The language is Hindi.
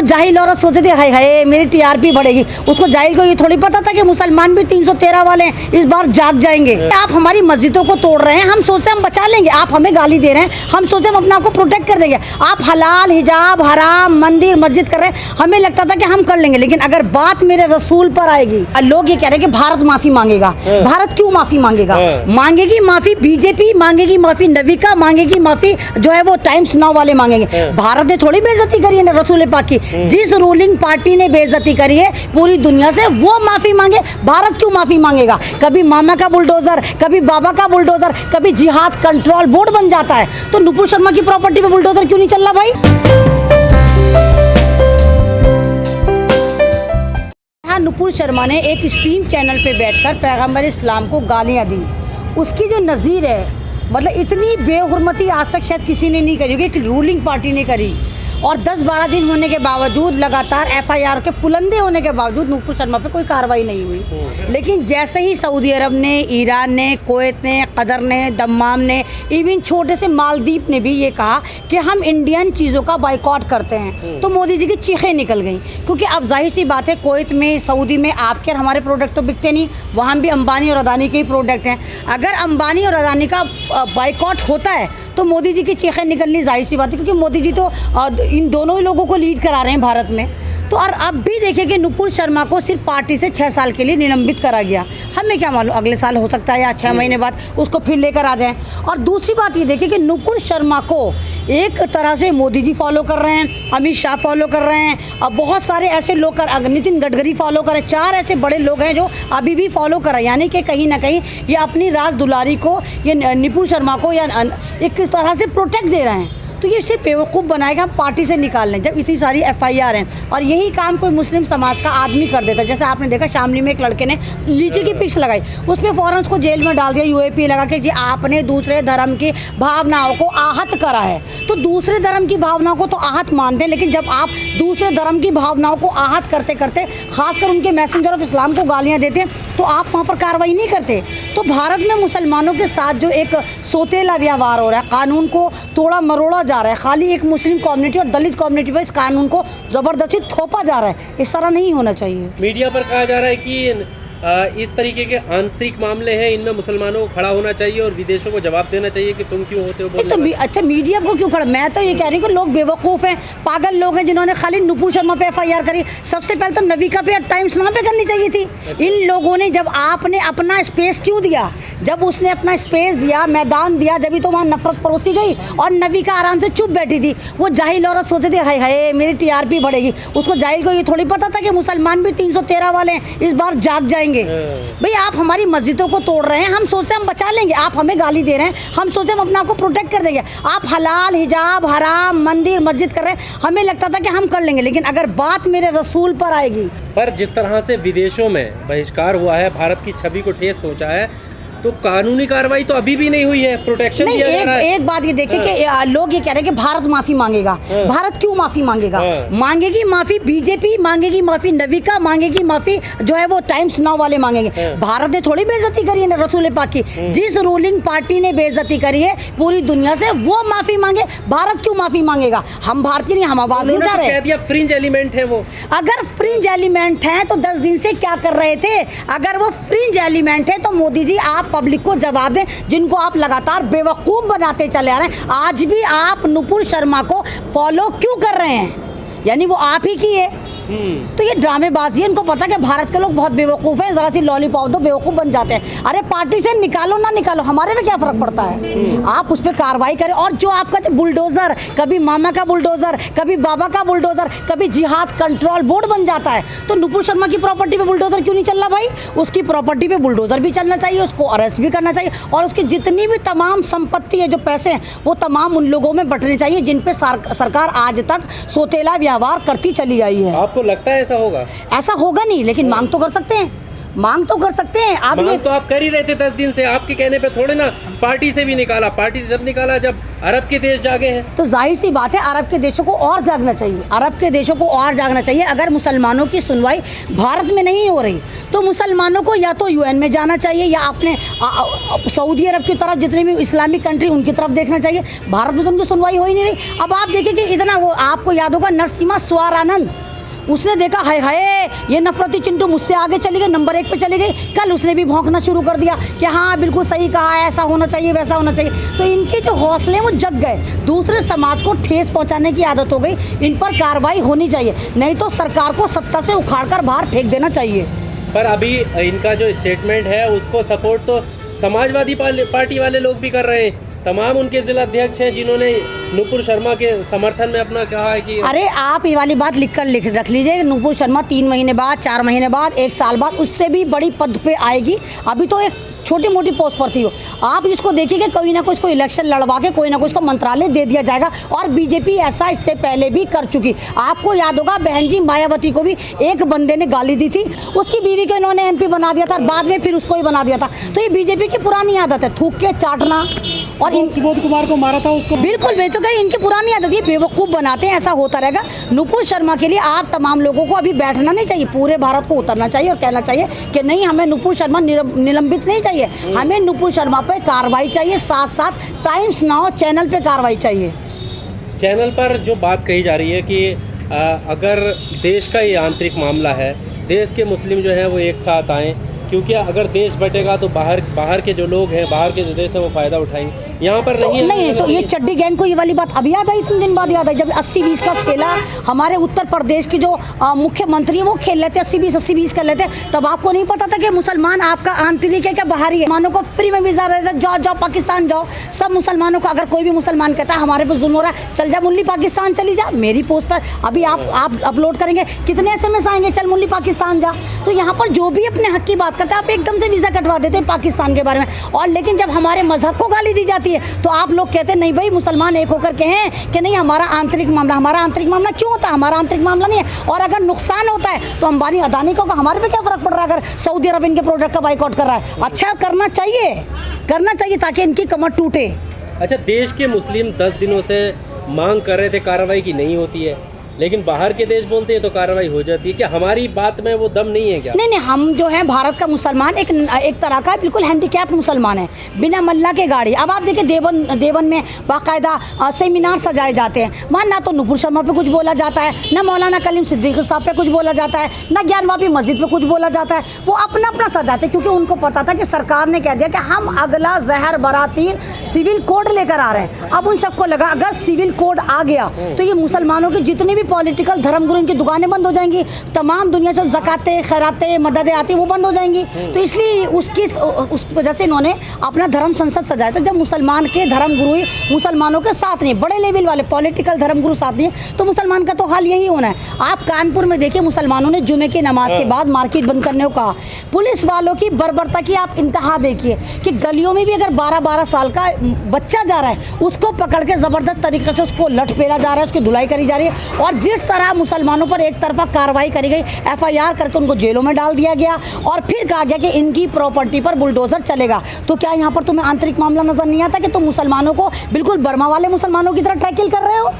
जाहिल औरत सोचती थी हाय हाय मेरी टीआरपी बढ़ेगी। उसको जाहिल को ये थोड़ी पता था कि मुसलमान भी 313 वाले हैं, इस बार जाग जाएंगे। आप हमारी मस्जिदों को तोड़ रहे हैं, हम सोचते हैं हम बचा लेंगे। आप हमें गाली दे रहे हैं, हम सोचते हैं हम अपने आप को प्रोटेक्ट कर देंगे। आप हलाल हिजाब हराम मंदिर मस्जिद कर रहे हैं, हमें लगता था कि हम कर लेंगे। लेकिन अगर बात मेरे रसूल पर आएगी, लोग ये कह रहे हैं कि भारत माफी मांगेगा। भारत क्यों माफी मांगेगा? मांगेगी माफी बीजेपी, मांगेगी माफी नविका, मांगेगी माफी जो है वो टाइम्स नाउ वाले मांगेंगे। भारत ने थोड़ी बेइज्जती करी है रसूल पाक की। जिस रूलिंग पार्टी ने बेइज्जती करी है पूरी दुनिया से, वो माफी मांगे। भारत क्यों माफी मांगेगा? कभी मामा का बुलडोजर, कभी बाबा का बुलडोजर, कभी जिहाद कंट्रोल बोर्ड बन जाता है, तो नुपुर शर्मा की प्रॉपर्टी पे बुलडोजर क्यों नहीं चल रहा भाई? नुपुर शर्मा ने एक स्ट्रीम चैनल पे बैठकर पैगंबर इस्लाम को गालियां दी। उसकी जो नज़ीर है, मतलब इतनी बेहुरमती आज तक शायद किसी ने नहीं करी होगी, एक रूलिंग पार्टी ने करी। और 10-12 दिन होने के बावजूद, लगातार एफआईआर के पुलंदे होने के बावजूद नुपुर शर्मा पे कोई कार्रवाई नहीं हुई। लेकिन जैसे ही सऊदी अरब ने, ईरान ने, कुवैत ने, कतर ने, दम्माम ने, इवन छोटे से मालदीव ने भी ये कहा कि हम इंडियन चीज़ों का बाइकॉट करते हैं, तो मोदी जी की चीखें निकल गई। क्योंकि अब जाहिर सी बात है, कुवैत में, सऊदी में आपके और हमारे प्रोडक्ट तो बिकते नहीं, वहाँ भी अंबानी और अदानी के ही प्रोडक्ट हैं। अगर अंबानी और अदानी का बाइकॉट होता है तो मोदी जी की चीखें निकलनी जाहिर सी बात है, क्योंकि मोदी जी तो इन दोनों ही लोगों को लीड करा रहे हैं भारत में। तो और अब भी देखिए कि नुपुर शर्मा को सिर्फ पार्टी से 6 साल के लिए निलंबित करा गया। हमें क्या मालूम अगले साल हो सकता है या 6 महीने बाद उसको फिर लेकर आ जाएं। और दूसरी बात ये देखिए कि नुपुर शर्मा को एक तरह से मोदी जी फॉलो कर रहे हैं, अमित शाह फॉलो कर रहे हैं, अब बहुत सारे ऐसे लोग नितिन गडकरी फॉलो कर रहे हैं। 4 ऐसे बड़े लोग हैं जो अभी भी फॉलो कर रहे हैं। यानी कि कहीं ना कहीं ये अपनी राज दुलारी को, ये नुपुर शर्मा को या एक तरह से प्रोटेक्ट दे रहे हैं। तो ये सिर्फ बेवकूफ़ बनाएगा, हम पार्टी से निकाल लें जब इतनी सारी एफआईआर हैं। और यही काम कोई मुस्लिम समाज का आदमी कर देता है। जैसे आपने देखा शामली में एक लड़के ने लीची की पिक्स लगाई, उसमें फ़ौरन उसको जेल में डाल दिया, यूएपी लगा के, जी आपने दूसरे धर्म की भावनाओं को आहत करा है। तो दूसरे धर्म की भावनाओं को तो आहत मानते हैं, लेकिन जब आप दूसरे धर्म की भावनाओं को आहत करते करते खासकर उनके मैसेंजर ऑफ इस्लाम को गालियाँ देते हैं, तो आप वहाँ पर कार्रवाई नहीं करते। तो भारत में मुसलमानों के साथ जो एक सोतेला व्यवहार हो रहा है, कानून को तोड़ा मरोड़ा जा रहा है, खाली एक मुस्लिम कम्युनिटी और दलित कम्युनिटी पर इस कानून को ज़बरदस्ती थोपा जा रहा है, इस तरह नहीं होना चाहिए। मीडिया पर कहा जा रहा है कि इस तरीके के आंतरिक मामले हैं, इनमें मुसलमानों को खड़ा होना चाहिए और विदेशों को जवाब देना चाहिए कि तुम क्यों होते हो बोलने तो अच्छा मीडिया को क्यों खड़ा? मैं तो ये कह रही हूँ कि लोग बेवकूफ़ हैं, पागल लोग हैं जिन्होंने खाली नुपुर शर्मा पे एफआईआर करी। सबसे पहले तो नविका पे और टाइम्स नाउ पे करनी चाहिए थी। इन लोगों ने, जब आपने अपना स्पेस क्यों दिया, जब उसने अपना स्पेस दिया, मैदान दिया, जब तो वहाँ नफरत परोसी गई और नविका आराम से चुप बैठी थी। वो जाहिल औरत सोचती थी हाय हाय मेरी टीआरपी बढ़ेगी। उसको जाहिल को ये थोड़ी पता था कि मुसलमान भी 313 वाले हैं, इस बार जाग जाएंगे। भाई आप हमारी मस्जिदों को तोड़ रहे हैं, हम सोचते हैं हम बचा लेंगे। आप हमें गाली दे रहे हैं, हम सोचते हैं हम अपने आप को प्रोटेक्ट कर देंगे। आप हलाल हिजाब हराम मंदिर मस्जिद कर रहे हैं, हमें लगता था कि हम कर लेंगे। लेकिन अगर बात मेरे रसूल पर आएगी, पर जिस तरह से विदेशों में बहिष्कार हुआ है, भारत की छवि को ठेस पहुंचा है, तो कानूनी कार्रवाई तो अभी भी नहीं हुई है, प्रोटेक्शन दिया जा रहा है। एक बात ये देखिए कि लोग ये कह रहे हैं कि भारत माफी मांगेगा। भारत क्यों माफी मांगेगा? मांगेगी माफी बीजेपी, मांगेगी माफी नविका, मांगेगी माफी जो है वो टाइम्स नाउ वाले मांगेंगे। भारत ने थोड़ी बेइज्जती करी है रसूल पाक की। जिस रूलिंग पार्टी ने बेइज्जती करी है पूरी दुनिया से, वो माफी मांगे। भारत क्यों माफी मांगेगा? हम भारतीय नहीं, हम आवाज नहीं उठा रहे। कह दिया फ्रिंज एलिमेंट है वो। अगर फ्रिंज एलिमेंट है तो 10 दिन से क्या कर रहे थे? अगर वो फ्रिंज एलिमेंट है तो मोदी जी आप पब्लिक को जवाब दें, जिनको आप लगातार बेवकूफ बनाते चले आ रहे हैं। आज भी आप नुपुर शर्मा को फॉलो क्यों कर रहे हैं? यानी वो आप ही की है। तो ये ड्रामेबाजी है। इनको पता है कि भारत के लोग बहुत बेवकूफ़ हैं, ज़रा सी लॉलीपॉप दो बेवकूफ़ बन जाते हैं। अरे पार्टी से निकालो ना निकालो, हमारे में क्या फ़र्क पड़ता है? आप उस पर कार्रवाई करें। और जो आपका जो बुलडोज़र, कभी मामा का बुलडोज़र, कभी बाबा का बुलडोज़र, कभी जिहाद कंट्रोल बोर्ड बन जाता है, तो नुपुर शर्मा की प्रॉपर्टी पे बुलडोज़र क्यों नहीं चल रहा भाई? उसकी प्रॉपर्टी पे बुलडोज़र भी चलना चाहिए, उसको अरेस्ट भी करना चाहिए, और उसकी जितनी भी तमाम संपत्ति है, जो पैसे हैं, वो तमाम उन लोगों में बंटने चाहिए जिन पे सरकार आज तक सोतेला व्यवहार करती चली आई है। आपको लगता है ऐसा होगा? ऐसा होगा नहीं, लेकिन मांग तो कर सकते हैं। मांग तो कर सकते हैं आप। मांग तो आप कर ही रहे थे 10 दिन से, आपके कहने पे थोड़े ना पार्टी से भी निकाला। पार्टी से जब निकाला जब अरब के देश जागे हैं। तो जाहिर सी बात है अरब के देशों को और जागना चाहिए, अरब के देशों को और जागना चाहिए। अगर मुसलमानों की सुनवाई भारत में नहीं हो रही तो मुसलमानों को या तो यूएन में जाना चाहिए या अपने सऊदी अरब की तरफ, जितने भी इस्लामिक कंट्री उनकी तरफ देखना चाहिए। भारत में तो उनकी सुनवाई हो ही नहीं रही। अब आप देखिए कि इतना, वो आपको याद होगा नरसिम्हा स्वारानंद, उसने देखा हाय हाय ये नफरती चिंटू मुझसे आगे चली गई, नंबर 1 पे चली गई। कल उसने भी भौंकना शुरू कर दिया कि हाँ बिल्कुल सही कहा, ऐसा होना चाहिए वैसा होना चाहिए। तो इनके जो हौसले वो जग गए, दूसरे समाज को ठेस पहुंचाने की आदत हो गई। इन पर कार्रवाई होनी चाहिए, नहीं तो सरकार को सत्ता से उखाड़कर बाहर फेंक देना चाहिए। पर अभी इनका जो स्टेटमेंट है उसको सपोर्ट तो समाजवादी पार्टी वाले लोग भी कर रहे हैं। तमाम उनके जिला अध्यक्ष हैं जिन्होंने नुपुर शर्मा के समर्थन में अपना कहा है कि अरे आप ये वाली बात लिख रख लीजिए, नुपुर शर्मा 3 महीने बाद, 4 महीने बाद, 1 साल बाद उससे भी बड़ी पद पे आएगी। अभी तो एक छोटी मोटी पोस्ट पर थी वो। आप इसको देखिए कि कोई ना कोई इसको इलेक्शन लड़वा के कोई ना कोई इसको मंत्रालय दे दिया जाएगा। और बीजेपी ऐसा इससे पहले भी कर चुकी। आपको याद होगा बहन जी मायावती को भी एक बंदे ने गाली दी थी, उसकी बीवी को इन्होंने एमपी बना दिया था और बाद में फिर उसको ही बना दिया था। तो ये बीजेपी की पुरानी आदत है, थूक के चाटना। और सुबोध कुमार को मारा था उसको, बिल्कुल मैं तो कह, इनकी पुरानी आदत, ये बेवकूफ़ बनाते हैं, ऐसा होता रहेगा। नुपुर शर्मा के लिए आप तमाम लोगों को अभी बैठना नहीं चाहिए, पूरे भारत को उतरना चाहिए और कहना चाहिए कि नहीं, हमें नुपुर शर्मा निलंबित नहीं चाहिए, हमें नुपुर शर्मा पे कार्रवाई चाहिए। साथ साथ टाइम्स नाउ चैनल पे कार्रवाई चाहिए। चैनल पर जो बात कही जा रही है कि अगर देश का ये आंतरिक मामला है, देश के मुस्लिम जो है वो एक साथ आएँ, क्योंकि अगर देश बटेगा तो बाहर के जो लोग हैं, बाहर के जो देश हैं वो फ़ायदा उठाएंगे। यहाँ पर नहीं तो ये चड्डी गैंग को ये वाली बात अब याद आई, 3 दिन बाद याद आई, जब 80-20 का खेला हमारे उत्तर प्रदेश की जो मुख्यमंत्री है वो खेल लेते 80-20 कर लेते। तब आपको नहीं पता था कि मुसलमान आपका आंतरिक है क्या बाहरी है। मुसलमानों को फ्री में वीज़ा रहता, जाओ जाओ पाकिस्तान जाओ। सब मुसलमानों को, अगर कोई भी मुसलमान कहता है हमारे पर जुल्म हो रहा है, चल जा मुल्ली पाकिस्तान चली जा। मेरी पोस्ट पर अभी आप अपलोड करेंगे, कितने SMS आएंगे, चल मुल्ली पाकिस्तान जा। तो यहाँ पर जो भी अपने हक की बात करता है आप एकदम से वीज़ा कटवा देते हैं पाकिस्तान के बारे में। और लेकिन जब हमारे मजहब को गाली दी जाती है तो आप लोग कहते हैं नहीं भाई मुसलमान एक होकर के हैं कि नहीं, हमारा आंतरिक मामला क्यों होता है, हमारा आंतरिक मामला नहीं है। और अगर नुकसान होता है तो अंबानी अदानी को हमारे पे क्या फ़र्क पड़ रहा है अगर सऊदी अरब इनके प्रोडक्ट का बाइकआउट कर रहा है। अच्छा करना चाहिए ताकि इनकी कमर टूटे। अच्छा, देश के मुस्लिम 10 दिनों से मांग कर रहे थे कार्रवाई की, नहीं होती है, लेकिन बाहर के देश बोलते हैं तो कार्रवाई हो जाती है। क्या हमारी बात में वो दम नहीं है क्या? नहीं, हम जो है भारत का मुसलमान एक तरह का बिल्कुल हैंडीकैप मुसलमान है, बिना मल्ला के गाड़ी। अब आप देखिए देवन में बाकायदा सेमिनार सजाए जाते हैं, वहाँ ना तो नुपुर शर्मा पे कुछ बोला जाता है, ना मौलाना कलीम सिद्दीकी साहब पे कुछ बोला जाता है, ना ज्ञानवापी मस्जिद पे कुछ बोला जाता है। वो अपना सजाते, क्योंकि उनको पता था कि सरकार ने कह दिया कि हम अगला जहर बराती सिविल कोड लेकर आ रहे हैं। अब उन सबको लगा अगर सिविल कोड आ गया तो ये मुसलमानों की जितनी भी पॉलिटिकल धर्मगुरुओं की दुकानें बंद हो जाएंगी, तमाम दुनिया से ज़कातें खैरातें मददें आती वो बंद हो जाएंगी। तो इसलिए उस वजह से इन्होंने अपना धर्म संसद सजाया। तो जब मुसलमान के धर्मगुरु ही मुसलमानों के साथ नहीं, बड़े लेवल वाले पॉलिटिकल धर्मगुरु साथ नहीं, तो मुसलमान का तो हाल यही होना है। आप कानपुर में देखिए, मुसलमानों ने जुमे की नमाज के बाद मार्केट बंद करने को कहा। पुलिस वालों की बर्बरता की आप इंतहा देखिए कि गलियों में भी अगर 12-12 साल का बच्चा जा रहा है उसको पकड़ के ज़बरदस्त तरीके से उसको लटपेला जा रहा है, उसकी धुलाई करी जा रही है। और जिस तरह मुसलमानों पर एक तरफा कार्रवाई करी गई, FIR करके उनको जेलों में डाल दिया गया और फिर कहा गया कि इनकी प्रॉपर्टी पर बुलडोजर चलेगा। तो क्या यहाँ पर तुम्हें आंतरिक मामला नजर नहीं आता कि तुम मुसलमानों को बिल्कुल बर्मा वाले मुसलमानों की तरह टैकल कर रहे हो?